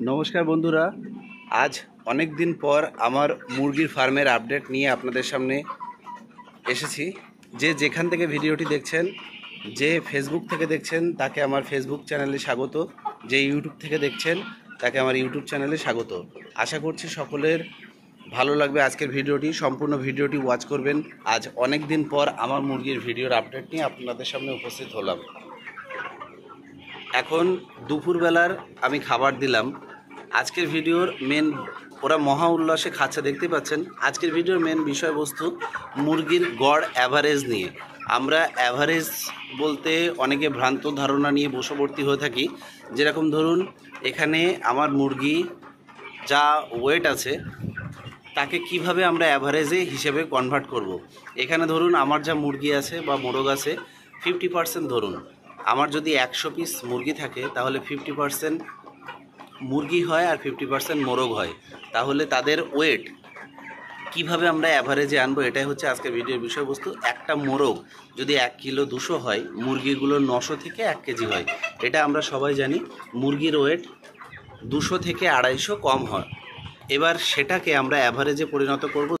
নমস্কার বন্ধুরা, আজ অনেক দিন পর আমার মুরগির ফার্মের আপডেট নিয়ে আপনাদের সামনে এসেছি। যে যেখান থেকে ভিডিওটি দেখছেন, যে ফেসবুক থেকে দেখছেন তাকে আমার ফেসবুক চ্যানেলে স্বাগত, যে ইউটিউব থেকে দেখছেন তাকে আমার ইউটিউব চ্যানেলে স্বাগত। আশা করছি সকলের ভালো লাগবে আজকের ভিডিওটি, সম্পূর্ণ ভিডিওটি ওয়াচ করবেন। আজ অনেক দিন পর আমার মুরগির ভিডিওর আপডেট নিয়ে আপনাদের সামনে উপস্থিত হলাম। এখন দুপুরবেলার আমি খাবার দিলাম। আজকের ভিডিওর মেন, ওরা মহা উল্লাসে খাচ্ছে দেখতে পাচ্ছেন। আজকের ভিডিওর মেন বিষয়বস্তু মুরগির গড় অ্যাভারেজ নিয়ে। আমরা অ্যাভারেজ বলতে অনেকে ভ্রান্ত ধারণা নিয়ে বশবর্তী হয়ে থাকি। যেরকম ধরুন, এখানে আমার মুরগি যা ওয়েট আছে তাকে কিভাবে আমরা অ্যাভারেজে হিসেবে কনভার্ট করব। এখানে ধরুন আমার যা মুরগি আছে বা মোরগ আছে 50% ধরুন। আমার যদি 100 পিস মুরগি থাকে তাহলে 50% মুরগি হয় আর 50% মোরগ হয়। তাহলে তাদের ওয়েট কিভাবে আমরা অ্যাভারেজে আনবো, এটাই হচ্ছে আজকের ভিডিওর বিষয়বস্তু। একটা মোরগ যদি 1 কিলো 200 হয়, মুরগিগুলো 900 থেকে 1 কেজি হয়। এটা আমরা সবাই জানি। মুরগির ওয়েট 200 থেকে 250 কম হয়। এবার সেটাকে আমরা অ্যাভারেজে পরিণত করব।